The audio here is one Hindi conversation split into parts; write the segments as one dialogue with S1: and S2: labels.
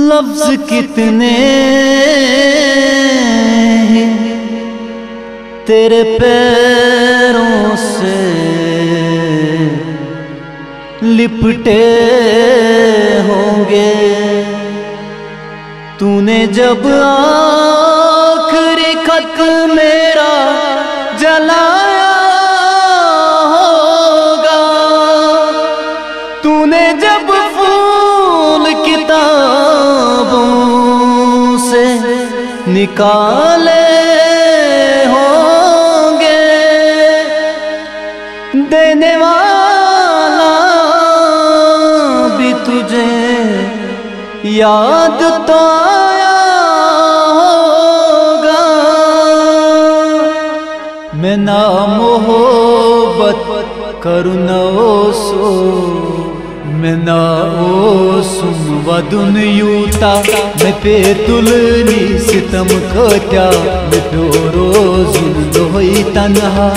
S1: लफ्ज कितने तेरे पैरों से लिपटे होंगे। तूने जब आखिरी खत मेरा जलाया होगा, तूने जब फूल किताबों से निकाले होंगे, देने वाला भी तुझे याद तो आया होगा। मैं ना मोहब्बत करूँ न ओसो, मैं ना ओसुम वदुन यूता, मैं पे तुलनी सितम कत्या, मैं पे रोजुन दोई तन्हा।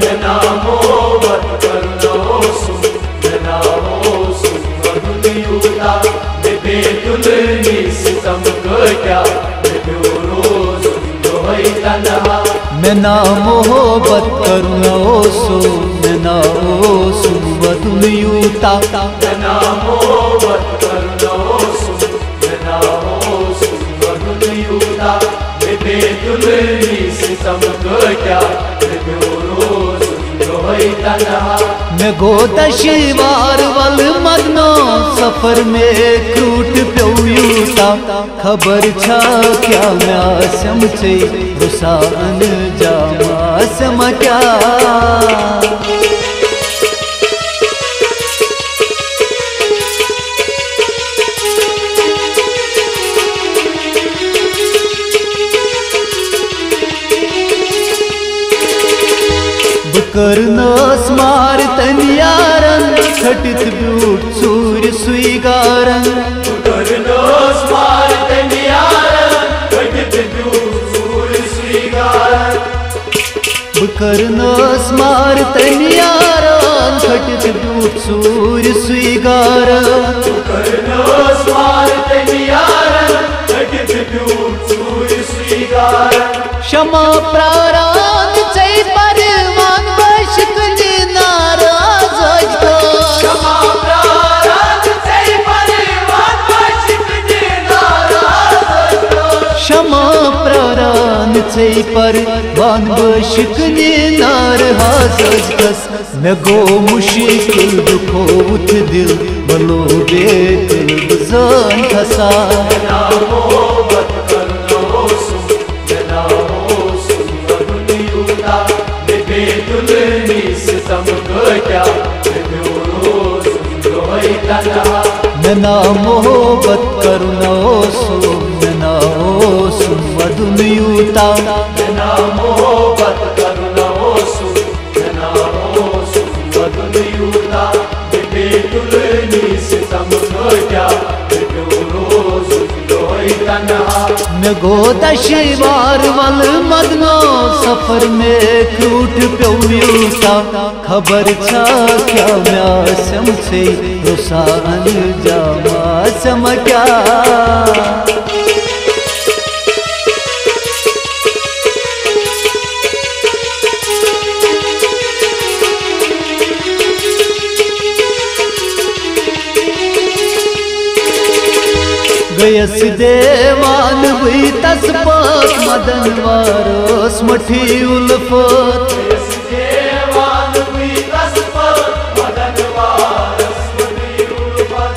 S2: मैं ना मोहब्बत करूँ न ओसुम, मैं ना ओसुम वदुन यूता, मैं पे तुलनी सितम कत्या, मैं पे रोजुन दोई तन्हा।
S1: मैं ना मोहब्बत करूँ न ओसो, मैं ना ओसुम वदुन यूता,
S2: मैं ना मोहब्बत करूँ न ओसुम, मैं ना ओसुम वदुन यूता, मैं पे तुलनी सितम कत्या, मैं पे रोजुन दोई तन्हा।
S1: मैं गोदशीवार वल मदनो सफर में क्रूट प्यूता, खबर छा क्या मैं आसम से रुसान जामा सम क्या। करनस मार तनियारन खटित ब्यूट सूर्य सुईगारन,
S2: करनस मार तनियारन खटित ब्यूट सूर्य सुईगारन,
S1: करनस मार तनियारन खटित ब्यूट सूर्य सुईगारन,
S2: करनस मार तनियारन खटित ब्यूट सूर्य सुईगारन।
S1: क्षमा प्रारांत चै परवान बशक नाराज को,
S2: क्षमा प्रारांत चै परवान बशक नाराज को,
S1: क्षमा प्रारांत चै परवान बशक नाराज कस। मैं गो मुश्किल दुखोत दिल बलो बेकल जान खसा। मैं ना मोहब्बत करूँ न ओसो, मैं ना ओसुम वदुन यूता,
S2: मैं ना मोहब्बत करूँ न ओसो, मैं ना ओसुम वदुन यूता, मैं पे तुलनी सितम कत्या, मैं पे रोजुन दोई तन्हा।
S1: मैं गोदशीवार वल मदनो सफर में क्रूट प्यूता, खबर छा क्या मैं आसम से रुसान जामा सम क्या। गयस देवान हुई तस्पात मदन वारस मठी उल्फत,
S2: गयस देवान हुई तस्पात मदन वारस मठी उल्फत,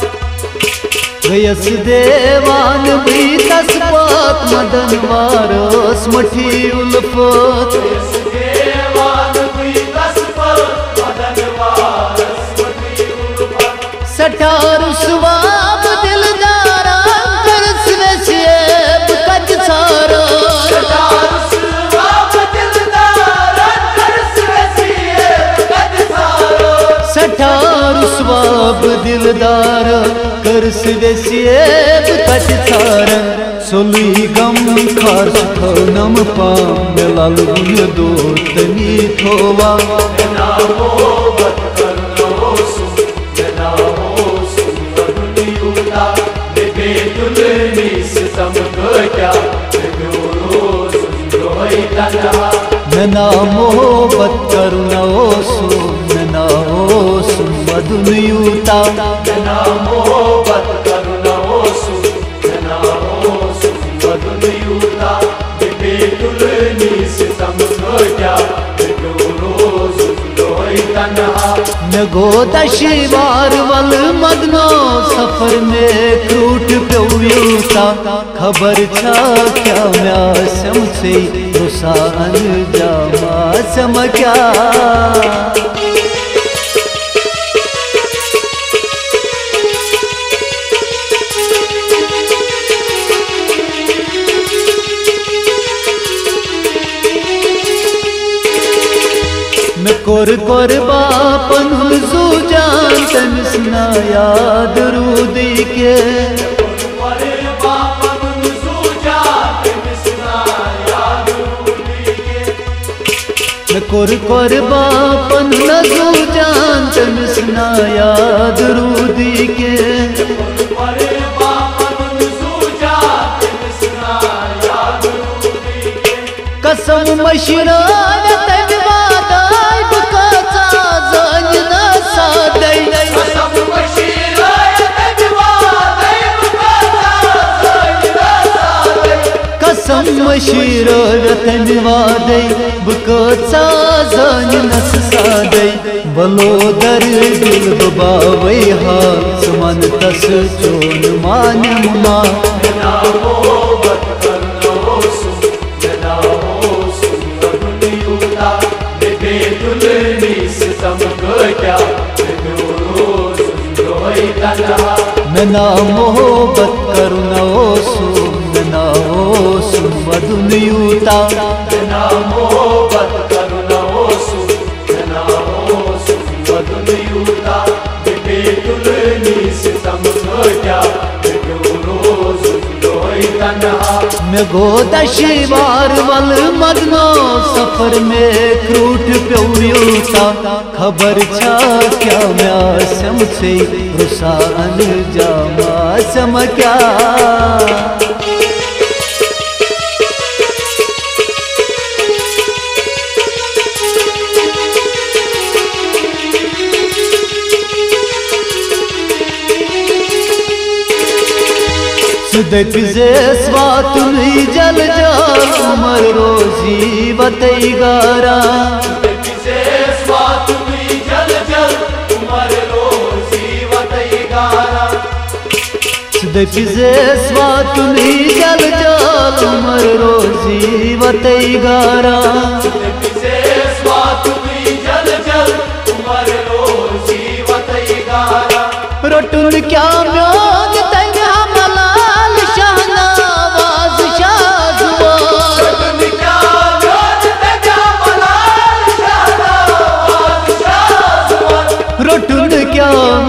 S1: गयस देवान हुई तस्पात मदन वारस मठी उल्फत,
S2: गयस देवान हुई तस्पात मदन वारस मठी उल्फत।
S1: सठार स्वाब दिलदारा सठार स्वाब दिलदार कर सिवेसिएब कट थार। सोली गम खार सुखनम पाम लाल गुन दो तनी थोवा।
S2: दुनिया तन्हा
S1: नना मोहब्बत करुणा ओसु नना ओसु मधुनयूता
S2: नना मोहब्बत करुणा ओसु नना ओसु मधुनयूता बेतुलनी सितम क्या रोज लोई तन्हा
S1: न गोदा शिवार वल मदनो सफर में क्रूट प्यूता खबर छा क्या म्यासम से रुसान जामा समक्या मैं कोर बापन जू जान तमिसना याद रूदी के मैं कोर बापन जू जान तमिसना याद रूदी के कसम मशरा कसम मशीर रतन वादे बकचा जान नस सादे बलो दर दिल बावे हाल सुमन तस चोन मान मुमा
S2: नना मोहब्बत करनो ओसु नना ओसु मधुनयूता बेतुलनी सितम क्या रोज लोई तन्हा
S1: नना मोहब्बत करुणा ओसु नना ओसु मधुनयूता
S2: नना मोहब्बत करुणा ओसु नना ओसु मधुनयूता बेतुलनी सितम क्या रोज लोई तन्हा
S1: मैं गोदा शिवार वल मदनो सफर में क्रूट प्यूता खबर छा क्या म्यासम से रुसान जामा समक्या सुदे स्वात जल जाल उमर रोजी बतई गारा
S2: स्वात जल जल उमर रोजी बतई गारा
S1: सुदे स्वात जल जाल उमर रोजी बतई गारा
S2: स्वात जल जल उमर रोजी बतई गारा
S1: रोटुन क्या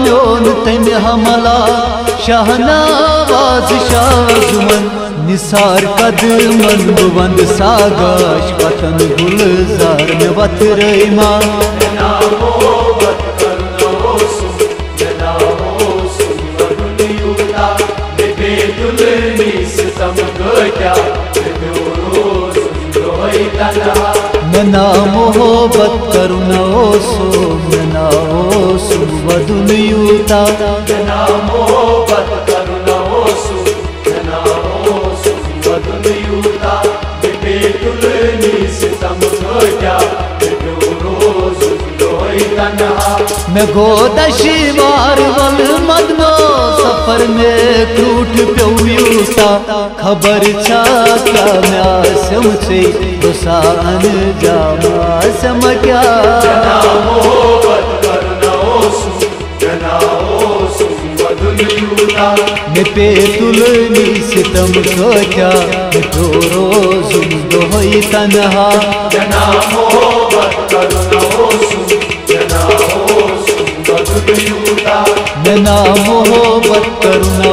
S1: म्योन तन हमला शहनावाज शाजुमन निसार कदमन बुवंद सागाश पतन गुलजार में वत रईमा
S2: नना मोहब्बत करनो ओसु नना ओसु मधुनयूता बेतुलनी सितम क्या रोज लोई तन्हा
S1: नना मोहब्बत करुणा ओसु नना ओसु मधुनयूता
S2: नना मोहब्बत करुणा ओसु नना ओसु मधुनयूता बेतुलनी सितम क्या रोज लोई तन्हा
S1: मैं गोदा शिवार वल मदनो सफर में क्रूट प्यूता खबर छा क्या म्यासम से रुसान जामा समक्या
S2: नना मोहब्बत करनो ओसु नना ओसु मधुनयूता
S1: बेतुलनी सितम क्या रोज दोई तन्हा
S2: नना मोहब्बत करनो ओसु नना ओसु मधुनयूता
S1: नना मोहब्बत करुणा